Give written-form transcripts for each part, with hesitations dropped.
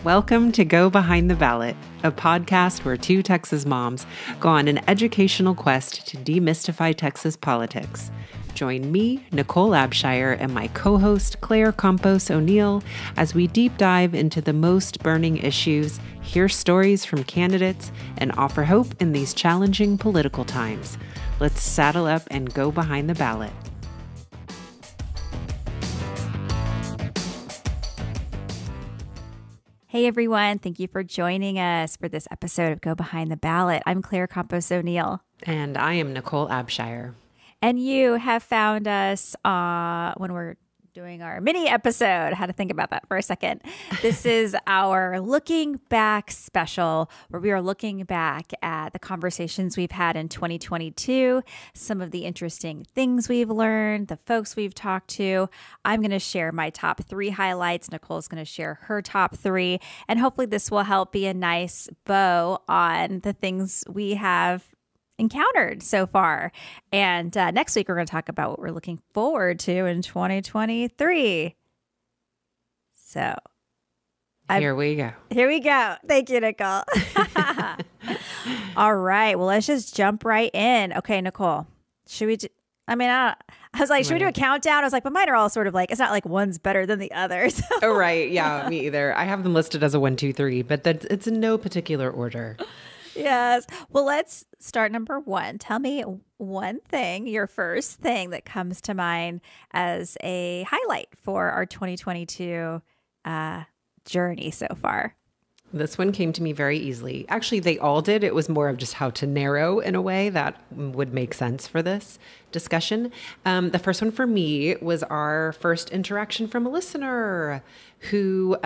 Welcome to Go Behind the Ballot, a podcast where two Texas moms go on an educational quest to demystify Texas politics. Join me, Nicole Abshire, and my co-host Claire Campos O'Neill as we deep dive into the most burning issues, hear stories from candidates, and offer hope in these challenging political times. Let's saddle up and go behind the ballot. Hey everyone, thank you for joining us for this episode of Go Behind the Ballot. I'm Claire Campos O'Neill. And I am Nicole Abshire. And you have found us when we're doing our mini episode. I had to think about that for a second. This is our Looking Back special, where we are looking back at the conversations we've had in 2022, some of the interesting things we've learned, the folks we've talked to. I'm going to share my top 3 highlights. Nicole's going to share her top 3. And hopefully this will help be a nice bow on the things we have encountered so far. And next week, we're going to talk about what we're looking forward to in 2023. So here we go. Here we go. Thank you, Nicole. All right. Well, let's just jump right in. Okay, Nicole, should we I was like, should we do a countdown? I was like, but mine are all sort of like, it's not like one's better than the other. So. Oh, right. Yeah, me either. I have them listed as a 1, 2, 3, but it's in no particular order. Yes. Well, let's start number 1. Tell me one thing, your first thing that comes to mind as a highlight for our 2022 journey so far. This one came to me very easily. Actually, they all did. It was more of just how to narrow in a way that would make sense for this discussion. The first one for me was our first interaction from a listener who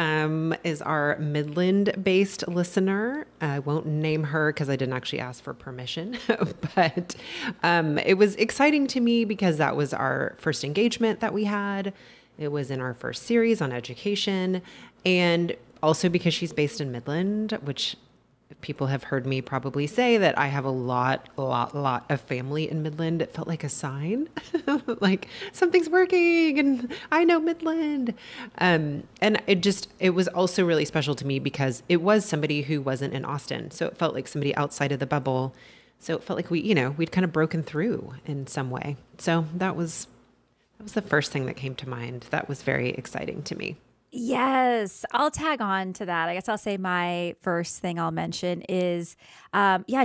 is our Midland-based listener. I won't name her because I didn't actually ask for permission, but it was exciting to me because that was our first engagement that we had. It was in our first series on education, and also because she's based in Midland, which people have heard me probably say that I have a lot of family in Midland. It felt like a sign, like something's working and I know Midland. And it was also really special to me because it was somebody who wasn't in Austin. So it felt like somebody outside of the bubble. So it felt like we'd kind of broken through in some way. So that was the first thing that came to mind. That was very exciting to me. Yes, I'll tag on to that. I guess I'll say my first thing I'll mention is,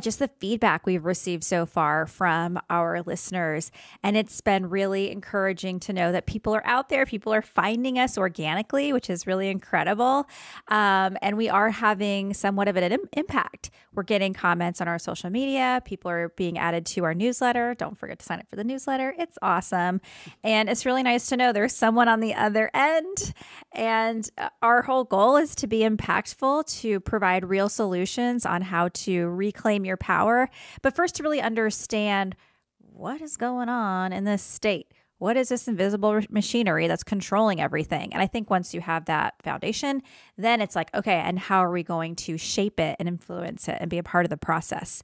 just the feedback we've received so far from our listeners. And it's been really encouraging to know that people are out there, people are finding us organically, which is really incredible. And we are having somewhat of an impact. We're getting comments on our social media. People are being added to our newsletter. Don't forget to sign up for the newsletter. It's awesome. And it's really nice to know there's someone on the other end. And our whole goal is to be impactful, to provide real solutions on how to reclaim your power. But first, to really understand what is going on in this state. What is this invisible machinery that's controlling everything? And I think once you have that foundation, then it's like, okay, and how are we going to shape it and influence it and be a part of the process?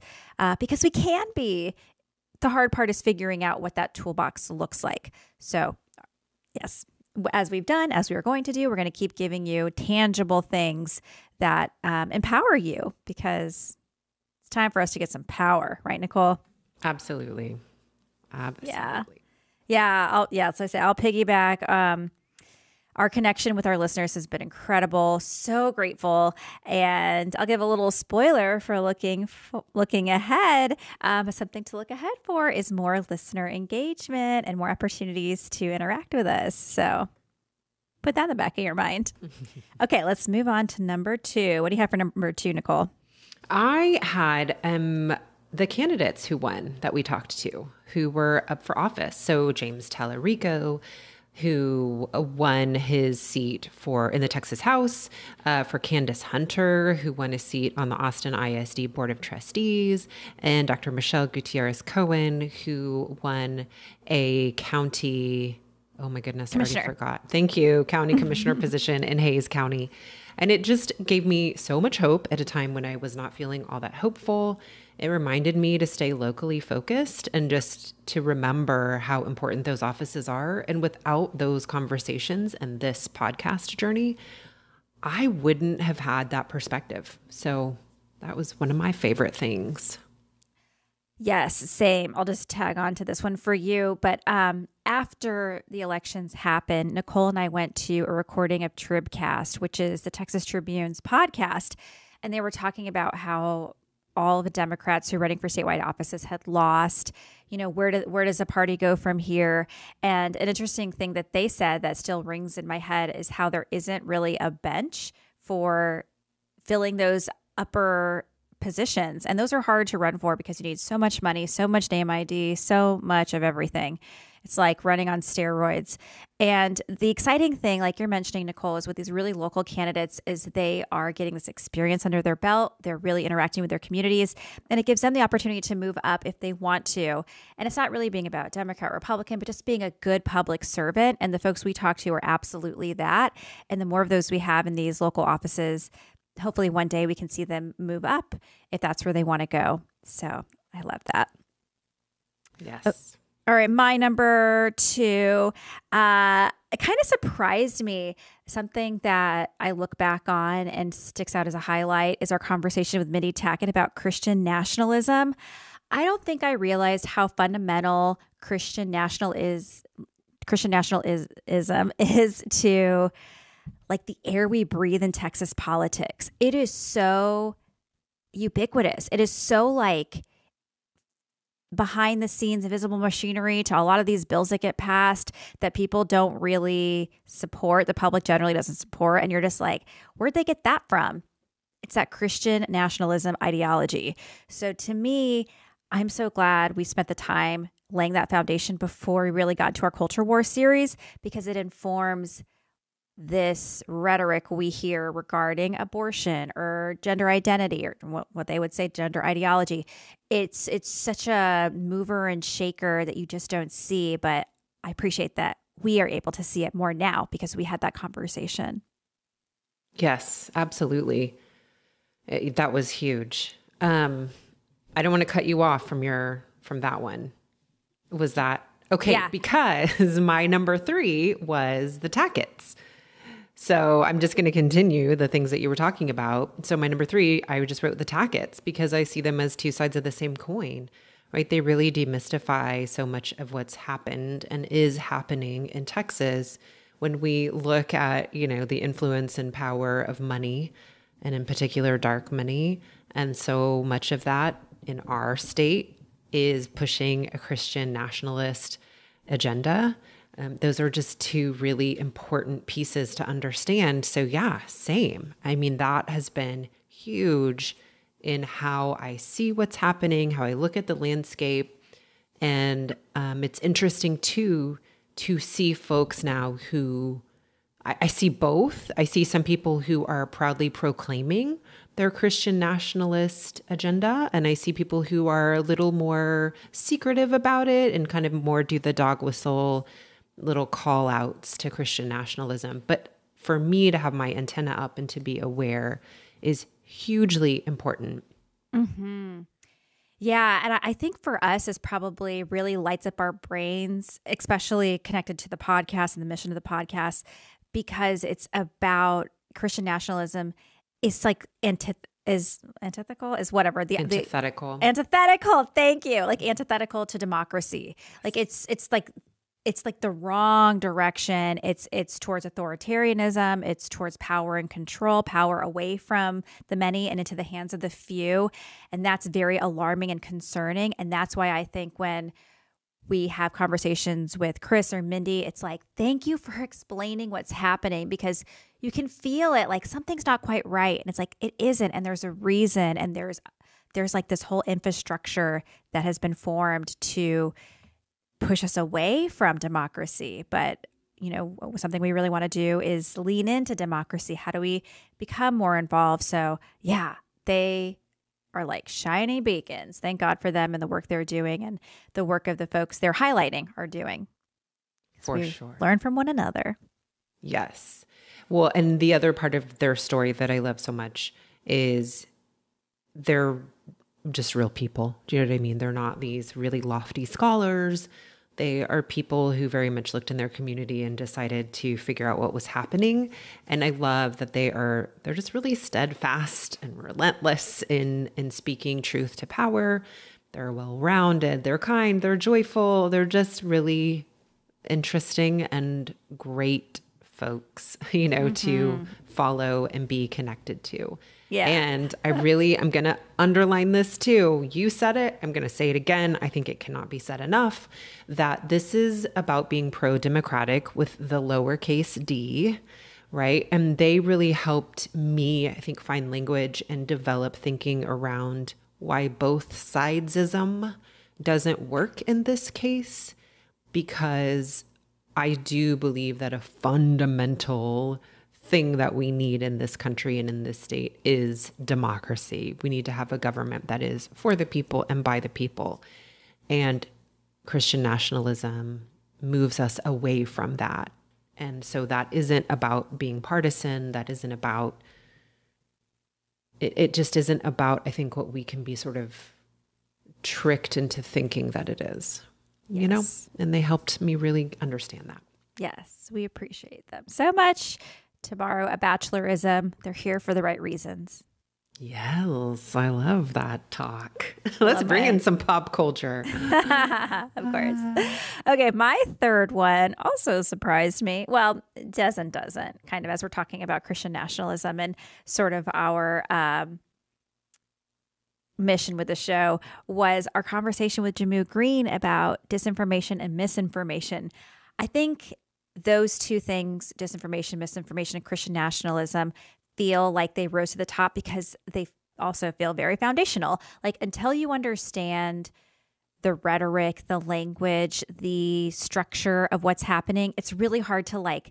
Because we can be. The hard part is figuring out what that toolbox looks like. So, yes. As we are going to do, we're going to keep giving you tangible things that empower you, because it's time for us to get some power, right, Nicole? Absolutely. Yeah. So I say I'll piggyback. Our connection with our listeners has been incredible. So grateful. And I'll give a little spoiler for looking ahead. Something to look ahead for is more listener engagement and more opportunities to interact with us. So put that in the back of your mind. Okay, let's move on to number 2. What do you have for number 2, Nicole? I had the candidates who won that we talked to, who were up for office. So James Tallarico, who won his seat in the Texas House, for Candace Hunter, who won a seat on the Austin ISD Board of Trustees, and Dr. Michelle Gutierrez Cohen, who won a county, oh my goodness, I already forgot. Thank you, county commissioner position in Hays County. And it just gave me so much hope at a time when I was not feeling all that hopeful. it reminded me to stay locally focused and just to remember how important those offices are. And without those conversations and this podcast journey, I wouldn't have had that perspective. So that was one of my favorite things. Yes, same. I'll just tag on to this one for you. But after the elections happened, Nicole and I went to a recording of Tribcast, which is the Texas Tribune's podcast. And they were talking about how all of the Democrats who are running for statewide offices had lost. You know, where does the party go from here? And an interesting thing that they said that still rings in my head is how there isn't really a bench for filling those upper positions. And those are hard to run for because you need so much money, so much name ID, so much of everything. It's like running on steroids. And the exciting thing, like you're mentioning, Nicole, is with these really local candidates is they are getting this experience under their belt. They're really interacting with their communities, and it gives them the opportunity to move up if they want to. And it's not really being about Democrat, Republican, but just being a good public servant. And the folks we talk to are absolutely that. And the more of those we have in these local offices, hopefully one day we can see them move up if that's where they want to go. So I love that. Yes. Oh, all right. My number 2, it kind of surprised me. Something that I look back on and sticks out as a highlight is our conversation with Mindy Tackett about Christian nationalism. I don't think I realized how fundamental Christian nationalism is to like the air we breathe in Texas politics. It is so ubiquitous. It is so like behind the scenes, invisible machinery to a lot of these bills that get passed that people don't really support. The public generally doesn't support. And you're just like, where'd they get that from? It's that Christian nationalism ideology. So to me, I'm so glad we spent the time laying that foundation before we really got to our Culture War series, because it informs this rhetoric we hear regarding abortion or gender identity, or what they would say gender ideology. It's such a mover and shaker that you just don't see, but I appreciate that we are able to see it more now because we had that conversation. Yes, absolutely. That was huge. I don't want to cut you off from that one. Was that okay? Yeah. Because my number 3 was the Tacketts. So I'm just going to continue the things that you were talking about. So my number 3, I just wrote the Tacketts because I see them as two sides of the same coin, right? They really demystify so much of what's happened and is happening in Texas when we look at, the influence and power of money, and in particular, dark money. And so much of that in our state is pushing a Christian nationalist agenda. Those are just 2 really important pieces to understand. So yeah, same. I mean, that has been huge in how I see what's happening, how I look at the landscape. And it's interesting too, to see folks now who, I see both. I see some people who are proudly proclaiming their Christian nationalist agenda, and I see people who are a little more secretive about it and kind of more do the dog whistle little call outs to Christian nationalism. But for me to have my antenna up and to be aware is hugely important. Mm-hmm. Yeah. And I think for us, is probably really lights up our brains, especially connected to the podcast and the mission of the podcast, because it's about Christian nationalism. It's like antithetical is whatever antithetical. Antithetical. Thank you. Like antithetical to democracy. Like it's like the wrong direction. It's towards authoritarianism. It's towards power and control, power away from the many and into the hands of the few. And that's very alarming and concerning. And that's why I think when we have conversations with Chris or Mindy, it's like, thank you for explaining what's happening, because you can feel it like something's not quite right. And it's like, it isn't. And there's a reason. And there's like this whole infrastructure that has been formed to push us away from democracy. But, something we really want to do is lean into democracy. How do we become more involved? So yeah, they are like shiny beacons. Thank God for them and the work they're doing and the work of the folks they're highlighting are doing. For sure. Learn from one another. Yes. Well, and the other part of their story that I love so much is they're just real people. Do you know what I mean? They're not these really lofty scholars. They are people who very much looked in their community and decided to figure out what was happening. And I love that they're just really steadfast and relentless in speaking truth to power. They're well-rounded, they're kind, they're joyful. They're just really interesting and great folks, to follow and be connected to. Yeah. And I'm going to underline this too. You said it. I'm going to say it again. I think it cannot be said enough that this is about being pro-democratic with the lowercase d, right? And they really helped me, I think, find language and develop thinking around why both sidesism doesn't work in this case, because I do believe that a fundamental thing that we need in this country and in this state is democracy. We need to have a government that is for the people and by the people. And Christian nationalism moves us away from that. And so that isn't about being partisan. That isn't about, it just isn't about, I think, what we can be sort of tricked into thinking that it is, and they helped me really understand that. Yes, we appreciate them so much. To borrow a bachelorism, they're here for the right reasons. Yes, I love that talk. Let's bring in some pop culture. Of course. Okay, my third one also surprised me. Well, doesn't, kind of as we're talking about Christian nationalism and sort of our mission with the show, was our conversation with Jahmoo Green about disinformation and misinformation. I think those two things, disinformation, misinformation, and Christian nationalism, feel like they rose to the top because they also feel very foundational. Like, until you understand the rhetoric, the language, the structure of what's happening, it's really hard to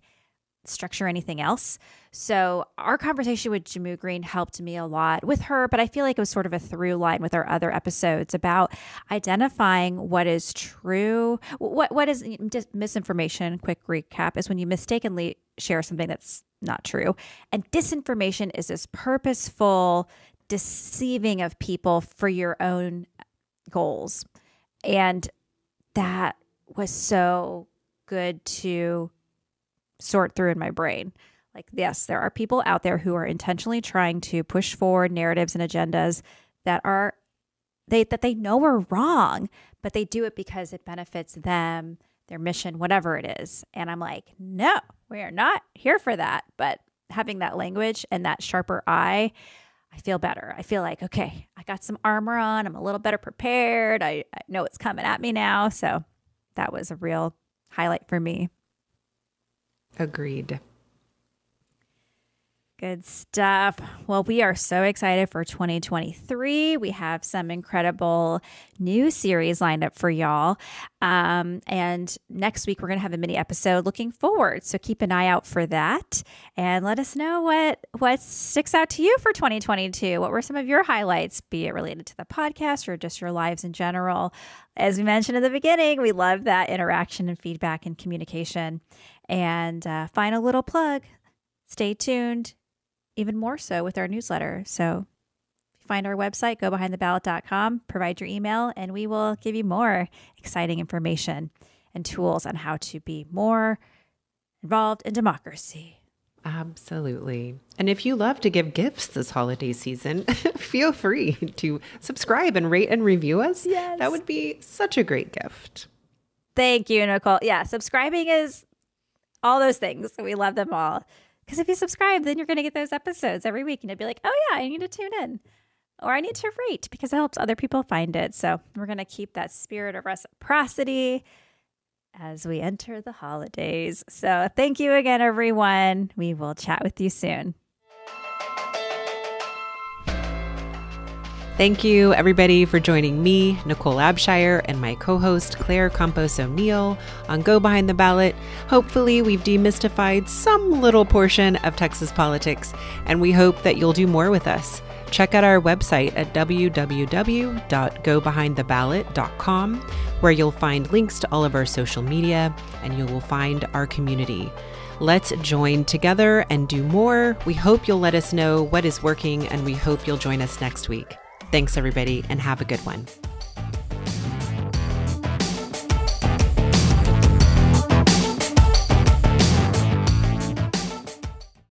structure anything else. So our conversation with Jahmoo Green helped me a lot with her, but I feel like it was sort of a through line with our other episodes about identifying what is true. What is misinformation? Quick recap is when you mistakenly share something that's not true. And disinformation is this purposeful deceiving of people for your own goals. And that was so good to sort through in my brain. Like, yes, there are people out there who are intentionally trying to push forward narratives and agendas that they know are wrong, but they do it because it benefits them, their mission, whatever it is. And I'm like, no, we are not here for that. But having that language and that sharper eye, I feel better. I feel like, okay, I got some armor on. I'm a little better prepared. I know what's coming at me now. So that was a real highlight for me. Agreed. Good stuff. Well, we are so excited for 2023. We have some incredible new series lined up for y'all. And next week, we're going to have a mini episode looking forward. So keep an eye out for that and let us know what sticks out to you for 2022. What were some of your highlights, be it related to the podcast or just your lives in general? As we mentioned in the beginning, we love that interaction and feedback and communication. And final little plug, stay tuned. Even more so with our newsletter. So if you find our website, gobehindtheballot.com, provide your email, and we will give you more exciting information and tools on how to be more involved in democracy. Absolutely. And if you love to give gifts this holiday season, feel free to subscribe and rate and review us. Yes. That would be such a great gift. Thank you, Nicole. Yeah, subscribing is all those things. We love them all. Because if you subscribe, then you're going to get those episodes every week. And you'll be like, oh, yeah, I need to tune in. Or I need to rate because it helps other people find it. So we're going to keep that spirit of reciprocity as we enter the holidays. So thank you again, everyone. We will chat with you soon. Thank you, everybody, for joining me, Nicole Abshire, and my co-host, Claire Campos O'Neill, on Go Behind the Ballot. Hopefully, we've demystified some little portion of Texas politics, and we hope that you'll do more with us. Check out our website at www.gobehindtheballot.com, where you'll find links to all of our social media, and you will find our community. Let's join together and do more. We hope you'll let us know what is working, and we hope you'll join us next week. Thanks, everybody, and have a good one.